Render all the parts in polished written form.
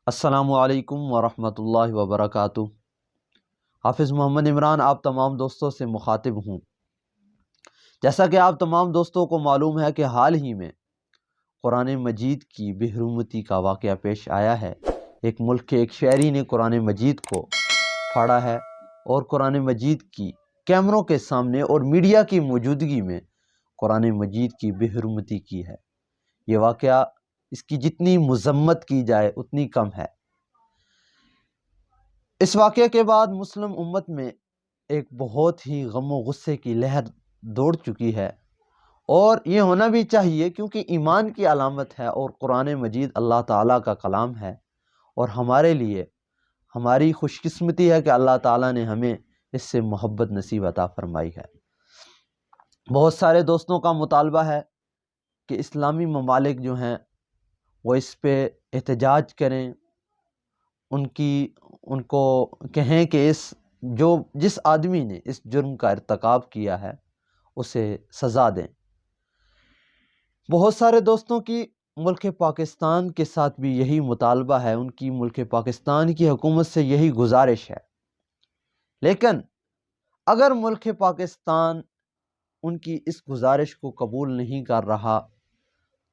السلام علیکم ورحمۃ اللہ وبرکاتہ۔ حافظ محمد عمران آپ تمام دوستوں سے مخاطب ہوں۔ جیسا کہ آپ تمام دوستوں کو معلوم ہے کہ حال ہی میں قرآن مجید کی بے حرمتی کا واقعہ پیش آیا ہے۔ ایک ملک کے ایک شہری نے قرآن مجید کو پھاڑا ہے اور قرآن مجید کی کیمروں کے سامنے اور میڈیا کی موجودگی میں قرآن مجید کی بے حرمتی کی ہے۔ یہ واقعہ، اس کی جتنی مذمت کی جائے اتنی کم ہے۔ اس واقعے کے بعد مسلم امت میں ایک بہت ہی غم و غصے کی لہر دوڑ چکی ہے، اور یہ ہونا بھی چاہیے کیونکہ ایمان کی علامت ہے اور قرآن مجید اللہ تعالیٰ کا کلام ہے، اور ہمارے لیے ہماری خوش قسمتی ہے کہ اللہ تعالیٰ نے ہمیں اس سے محبت نصیب عطا فرمائی ہے۔ بہت سارے دوستوں کا مطالبہ ہے کہ اسلامی ممالک جو ہیں وہ اس پہ احتجاج کریں، ان کو کہیں کہ جس آدمی نے اس جرم کا ارتکاب کیا ہے اسے سزا دیں۔ بہت سارے دوستوں کی ملک پاکستان کے ساتھ بھی یہی مطالبہ ہے، ان کی ملک پاکستان کی حکومت سے یہی گزارش ہے، لیکن اگر ملک پاکستان ان کی اس گزارش کو قبول نہیں کر رہا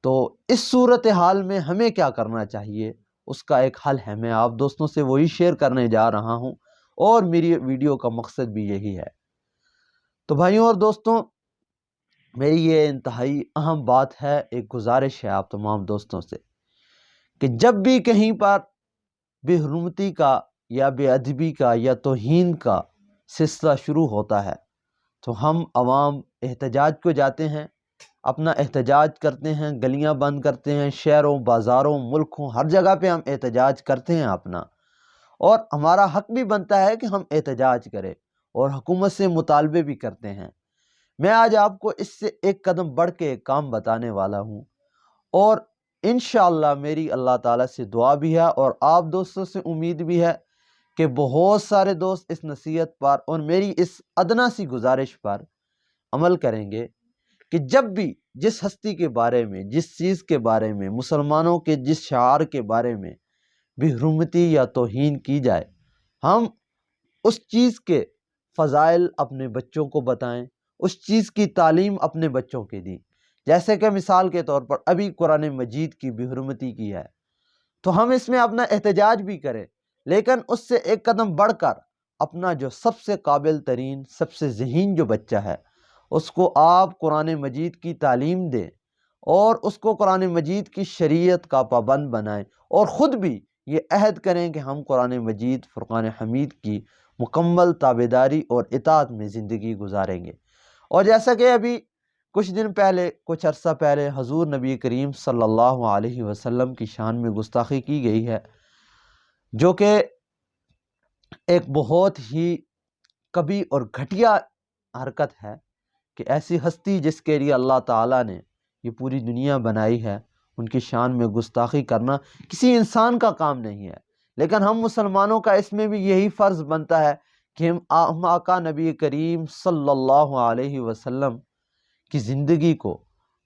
تو اس صورتحال میں ہمیں کیا کرنا چاہیے، اس کا ایک حل ہے۔ میں آپ دوستوں سے وہی شیئر کرنے جا رہا ہوں، اور میری ویڈیو کا مقصد بھی یہی ہے۔ تو بھائیوں اور دوستوں، میری یہ انتہائی اہم بات ہے، ایک گزارش ہے آپ تمام دوستوں سے کہ جب بھی کہیں پر بے حرمتی کا یا بے ادبی کا یا توہین کا سلسلہ شروع ہوتا ہے تو ہم عوام احتجاج کو جاتے ہیں، اپنا احتجاج کرتے ہیں، گلیاں بند کرتے ہیں، شہروں، بازاروں، ملکوں، ہر جگہ پہ ہم احتجاج کرتے ہیں اپنا، اور ہمارا حق بھی بنتا ہے کہ ہم احتجاج کریں اور حکومت سے مطالبے بھی کرتے ہیں۔ میں آج آپ کو اس سے ایک قدم بڑھ کے ایک کام بتانے والا ہوں، اور انشاءاللہ میری اللہ تعالیٰ سے دعا بھی ہے اور آپ دوستوں سے امید بھی ہے کہ بہت سارے دوست اس نصیحت پر اور میری اس ادنا سی گزارش پر عمل کریں گے کہ جب بھی جس ہستی کے بارے میں، جس چیز کے بارے میں، مسلمانوں کے جس شعار کے بارے میں بے حرمتی یا توہین کی جائے، ہم اس چیز کے فضائل اپنے بچوں کو بتائیں، اس چیز کی تعلیم اپنے بچوں کے دیں۔ جیسے کہ مثال کے طور پر ابھی قرآن مجید کی بے حرمتی کی ہے تو ہم اس میں اپنا احتجاج بھی کریں، لیکن اس سے ایک قدم بڑھ کر اپنا جو سب سے قابل ترین، سب سے ذہین جو بچہ ہے اس کو آپ قرآن مجید کی تعلیم دیں، اور اس کو قرآن مجید کی شریعت کا پابند بنائیں، اور خود بھی یہ عہد کریں کہ ہم قرآن مجید فرقان حمید کی مکمل تابعداری اور اطاعت میں زندگی گزاریں گے۔ اور جیسا کہ ابھی کچھ عرصہ پہلے حضور نبی کریم صلی اللہ علیہ وسلم کی شان میں گستاخی کی گئی ہے، جو کہ ایک بہت ہی کبھی اور گھٹیا حرکت ہے کہ ایسی ہستی جس کے لیے اللہ تعالیٰ نے یہ پوری دنیا بنائی ہے، ان کی شان میں گستاخی کرنا کسی انسان کا کام نہیں ہے، لیکن ہم مسلمانوں کا اس میں بھی یہی فرض بنتا ہے کہ ہم آقا نبی کریم صلی اللہ علیہ وسلم کی زندگی کو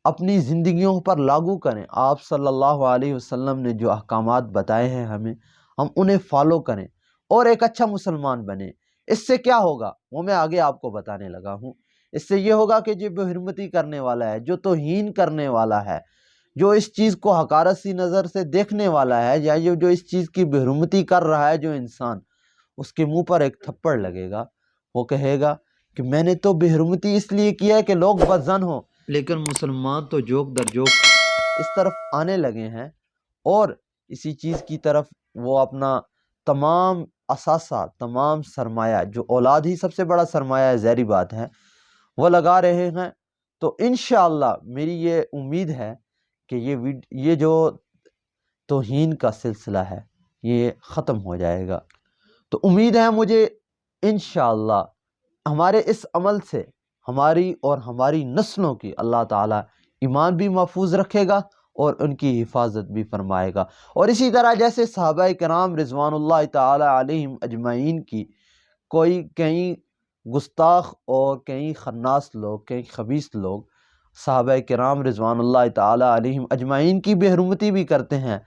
اپنی زندگیوں پر لاگو کریں۔ آپ صلی اللہ علیہ وسلم نے جو احکامات بتائے ہیں ہم انہیں فالو کریں اور ایک اچھا مسلمان بنیں۔ اس سے کیا ہوگا وہ میں آگے آپ کو بتانے لگا ہوں۔ اس سے یہ ہوگا کہ جو بے حرمتی کرنے والا ہے، جو توہین کرنے والا ہے، جو اس چیز کو حقارت سی نظر سے دیکھنے والا ہے، یا جو اس چیز کی بے حرمتی کر رہا ہے جو انسان، اس کے منہ پر ایک تھپڑ لگے گا، وہ کہے گا کہ میں نے تو بے حرمتی اس لیے کیا ہے کہ لوگ بدظن ہوں، لیکن مسلمان تو جوک در جوک اس طرف آنے لگے ہیں، اور اسی چیز کی طرف وہ اپنا تمام اثاثہ، تمام سرمایہ، جو اولاد ہی سب سے بڑا سرمایہ ہے، ظاہری بات ہے، وہ لگا رہے ہیں۔ تو انشاءاللہ میری یہ امید ہے کہ یہ جو توہین کا سلسلہ ہے یہ ختم ہو جائے گا۔ تو امید ہے مجھے انشاءاللہ ہمارے اس عمل سے ہماری اور ہماری نسلوں کی اللہ تعالیٰ ایمان بھی محفوظ رکھے گا اور ان کی حفاظت بھی فرمائے گا۔ اور اسی طرح جیسے صحابہ کرام رضوان اللہ تعالیٰ علیہم اجمعین کی کئی گستاخ اور کئی خناس لوگ، کئی خبیث لوگ صحابہ کرام رضوان اللہ تعالیٰ علیہم اجمعین کی بے حرمتی بھی کرتے ہیں،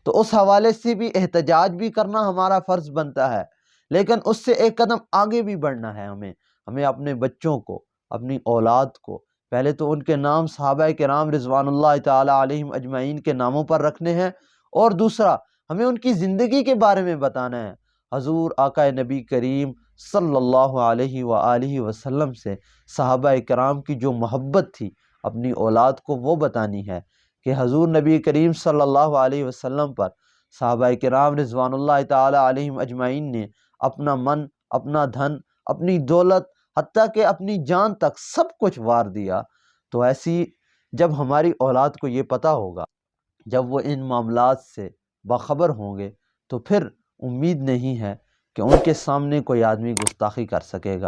تو اس حوالے سے بھی احتجاج بھی کرنا ہمارا فرض بنتا ہے، لیکن اس سے ایک قدم آگے بھی بڑھنا ہے ہمیں اپنے بچوں کو، اپنی اولاد کو پہلے تو ان کے نام صحابہ کرام رضوان اللہ تعالی علیہم اجمعین کے ناموں پر رکھنے ہیں، اور دوسرا ہمیں ان کی زندگی کے بارے میں بتانا ہے۔ حضور آقا نبی کریم صلی اللہ علیہ وآلہ وسلم سے صحابہ کرام کی جو محبت تھی اپنی اولاد کو وہ بتانی ہے، کہ حضور نبی کریم صلی اللہ علیہ وسلم پر صحابہ کرام رضوان اللہ تعالی علیہم اجمعین نے اپنا من، اپنا دھن، اپنی دولت، حتیٰ کہ اپنی جان تک سب کچھ وار دیا۔ تو ایسی جب ہماری اولاد کو یہ پتہ ہوگا، جب وہ ان معاملات سے باخبر ہوں گے، تو پھر امید نہیں ہے کہ ان کے سامنے کوئی آدمی گستاخی کر سکے گا،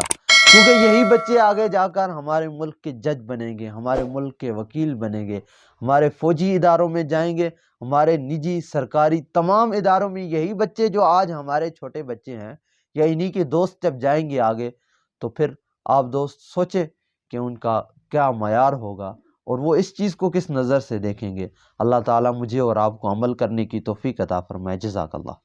کیونکہ یہی بچے آگے جا کر ہمارے ملک کے جج بنیں گے، ہمارے ملک کے وکیل بنیں گے، ہمارے فوجی اداروں میں جائیں گے، ہمارے نجی سرکاری تمام اداروں میں یہی بچے جو آج ہمارے چھوٹے بچے ہیں، یا انہی کے دوست جب جائیں گے آگے، تو پھر آپ دوست سوچیں کہ ان کا کیا معیار ہوگا، اور وہ اس چیز کو کس نظر سے دیکھیں گے۔ اللہ تعالیٰ مجھے اور آپ کو عمل کرنے کی توفیق عطا فرمائے۔ جزاک اللہ۔